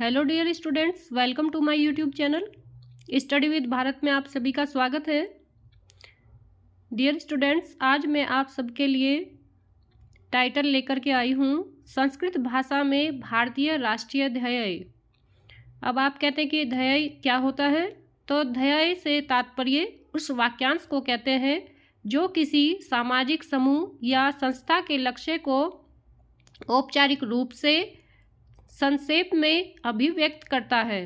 Hello dear students, welcome to my YouTube channel study with Bharat में आप सभी का स्वागत है। डियर स्टूडेंट्स, आज मैं आप सबके लिए टाइटल लेकर के आई हूँ संस्कृत भाषा में भारतीय राष्ट्रीय ध्येय। अब आप कहते हैं कि ध्येय क्या होता है, तो ध्येय से तात्पर्य उस वाक्यांश को कहते हैं जो किसी सामाजिक समूह या संस्था के लक्ष्य को औपचारिक रूप से संक्षेप में अभिव्यक्त करता है।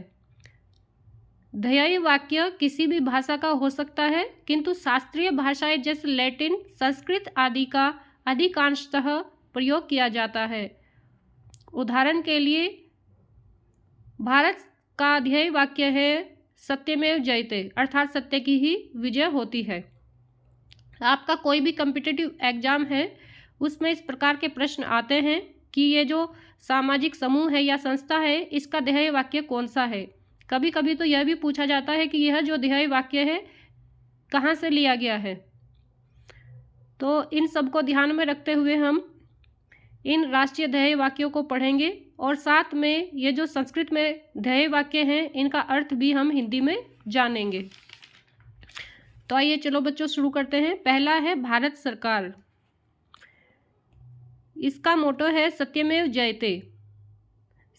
ध्येय वाक्य किसी भी भाषा का हो सकता है, किंतु शास्त्रीय भाषाएं जैसे लैटिन, संस्कृत आदि का अधिकांशतः प्रयोग किया जाता है। उदाहरण के लिए भारत का ध्येय वाक्य है सत्यमेव जयते, अर्थात सत्य की ही विजय होती है। आपका कोई भी कॉम्पिटिटिव एग्जाम है उसमें इस प्रकार के प्रश्न आते हैं कि ये जो सामाजिक समूह है या संस्था है इसका ध्येय वाक्य कौन सा है। कभी कभी तो यह भी पूछा जाता है कि यह जो ध्येय वाक्य है कहाँ से लिया गया है। तो इन सब को ध्यान में रखते हुए हम इन राष्ट्रीय ध्येय वाक्यों को पढ़ेंगे और साथ में ये जो संस्कृत में ध्येय वाक्य हैं इनका अर्थ भी हम हिंदी में जानेंगे। तो आइए चलो बच्चों शुरू करते हैं। पहला है भारत सरकार। इसका मोटो है सत्यमेव जयते,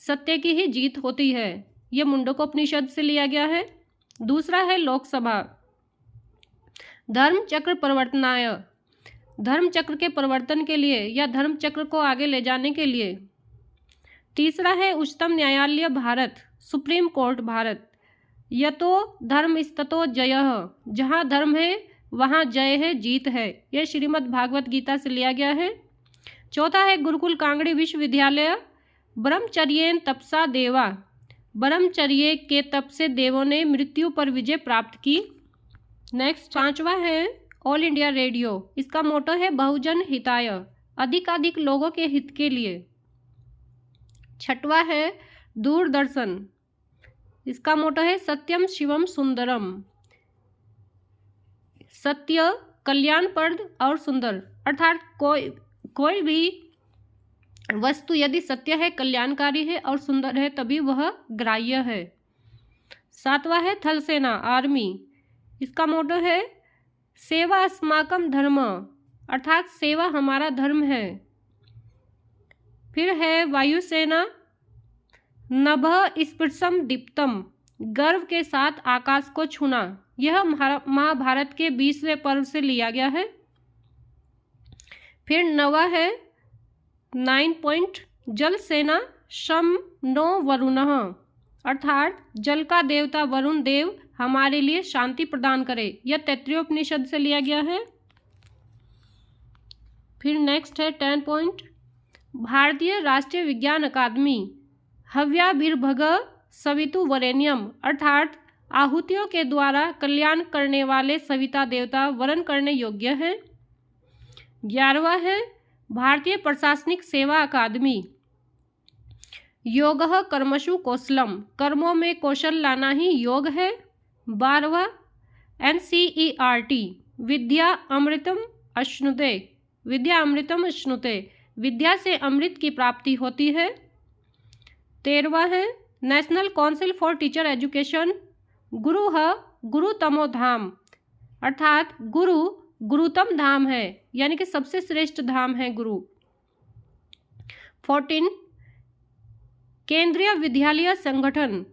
सत्य की ही जीत होती है। यह मुंडकोपनिषद से लिया गया है। दूसरा है लोकसभा, धर्म चक्र परिवर्तनाय, धर्म चक्र के परिवर्तन के लिए या धर्म चक्र को आगे ले जाने के लिए। तीसरा है उच्चतम न्यायालय भारत, सुप्रीम कोर्ट भारत, यतो धर्म स्ततो जयः, जहाँ धर्म है वहाँ जय है, जीत है। यह श्रीमद् भागवत गीता से लिया गया है। चौथा है गुरुकुल कांगड़ी विश्वविद्यालय, ब्रह्मचर्येन तपसा देवा, ब्रह्मचर्य के तप से देवों ने मृत्यु पर विजय प्राप्त की। नेक्स्ट पांचवा है ऑल इंडिया रेडियो। इसका मोटो है बहुजन हिताय, अधिकाधिक लोगों के हित के लिए। छठवा है दूरदर्शन। इसका मोटो है सत्यम शिवम सुंदरम, सत्य, कल्याणप्रद और सुंदर, अर्थात कोई भी वस्तु यदि सत्य है, कल्याणकारी है और सुंदर है तभी वह ग्राह्य है। सातवां है थल सेना, आर्मी। इसका मोटो है सेवा अस्माकं धर्म, अर्थात सेवा हमारा धर्म है। फिर है वायुसेना, नभः स्पृशम दीप्तम, गर्व के साथ आकाश को छूना। यह महाभारत के 20वें पर्व से लिया गया है। फिर नवा है 9 पॉइंट जल सेना, शम नो वरुणः, अर्थात जल का देवता वरुण देव हमारे लिए शांति प्रदान करे। यह तैत्तिरीयोपनिषद से लिया गया है। फिर नेक्स्ट है 10 पॉइंट भारतीय राष्ट्रीय विज्ञान अकादमी, हव्याभिर्भग सवितु वरेण्यम, अर्थात आहुतियों के द्वारा कल्याण करने वाले सविता देवता वरण करने योग्य हैं। 11वां है भारतीय प्रशासनिक सेवा अकादमी, योगः कर्मसु कौशलम, कर्मों में कौशल लाना ही योग है। 12वां NCERT, विद्या अमृतम अश्नुते, विद्या अमृतम अश्नुते, विद्या से अमृत की प्राप्ति होती है। 13वां है national council for teacher education, गुरुः गुरुतमो धाम, अर्थात गुरु गुरुतम धाम है, यानी कि सबसे श्रेष्ठ धाम है गुरु। 14 केंद्रीय विद्यालय संगठन,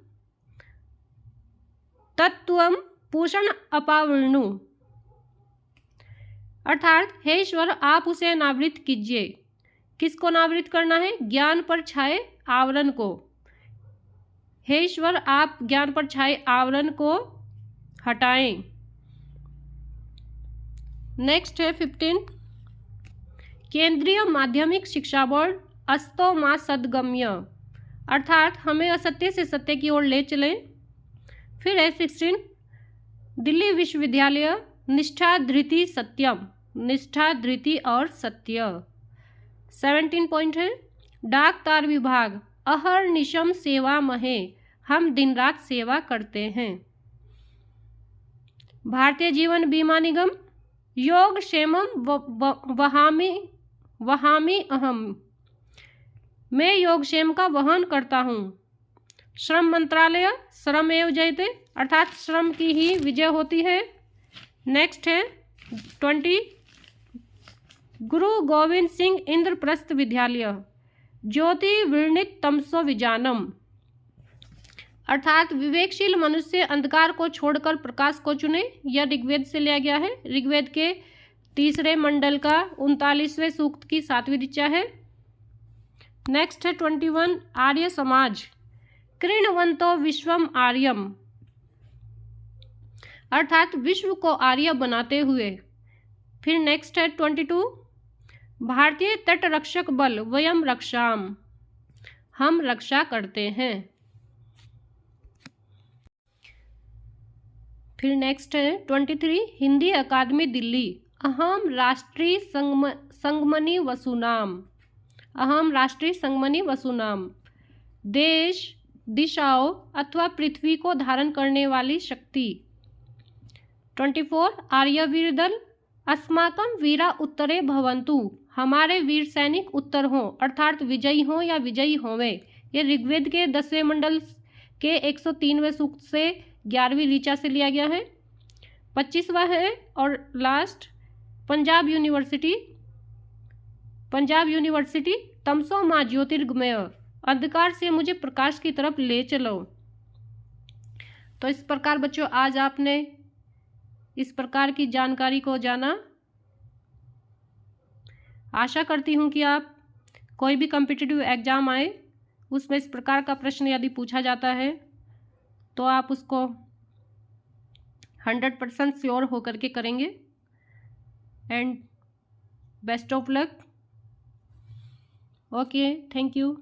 तत्त्वम पोषण अपावृणु, अर्थात हे ईश्वर आप उसे अनावृत कीजिए। किसको अनावृत करना है? ज्ञान पर छाए आवरण को। हे ईश्वर आप ज्ञान पर छाए आवरण को हटाएं। नेक्स्ट है 15 केंद्रीय माध्यमिक शिक्षा बोर्ड, अस्तो मा सद्गम्य, अर्थात हमें असत्य से सत्य की ओर ले चलें। फिर है 16 दिल्ली विश्वविद्यालय, निष्ठा धृति सत्यम, निष्ठा धृति और सत्य। 17 पॉइंट है डाक तार विभाग, अहर्निशम सेवा महे, हम दिन रात सेवा करते हैं। भारतीय जीवन बीमा निगम, योग क्षेमम वहामी अहम, मैं योगक्षेम का वहन करता हूँ। श्रम मंत्रालय, श्रमेव जयते, अर्थात श्रम की ही विजय होती है। नेक्स्ट है 20, गुरु गोविंद सिंह इंद्रप्रस्थ विद्यालय, ज्योति विरणित तमसो विजानम, अर्थात विवेकशील मनुष्य अंधकार को छोड़कर प्रकाश को चुने। यह ऋग्वेद से लिया गया है। ऋग्वेद के 3 मंडल का 39वें सूक्त की 7वीं ऋचा है। नेक्स्ट है 21, आर्य समाज, कृणवंतो विश्वम आर्यम, अर्थात विश्व को आर्य बनाते हुए। फिर नेक्स्ट है 22, भारतीय तट रक्षक बल वयम रक्षाम, हम रक्षा करते हैं। फिर नेक्स्ट है 23, हिंदी अकादमी दिल्ली, अहम राष्ट्रीय संगमनी वसुनाम, अहम राष्ट्रीय संगमनी वसुनाम, देश, दिशाओं अथवा पृथ्वी को धारण करने वाली शक्ति। 24, आर्यवीर दल, अस्माकं वीरा उत्तरे भवन्तु, हमारे वीर सैनिक उत्तर हों, अर्थात विजयी हों या विजयी होवे। ये ऋग्वेद के 10वें मंडल के 103वें सूक्त से 11वीं ऋचा से लिया गया है। 25वां है और लास्ट, पंजाब यूनिवर्सिटी, तमसो माँ ज्योतिर्गमय, अंधकार से मुझे प्रकाश की तरफ ले चलो। तो इस प्रकार बच्चों आज आपने इस प्रकार की जानकारी को जाना। आशा करती हूँ कि आप कोई भी कॉम्पिटिटिव एग्जाम आए उसमें इस प्रकार का प्रश्न यदि पूछा जाता है तो आप उसको 100% श्योर होकर के करेंगे। And best of luck. Okay, thank you.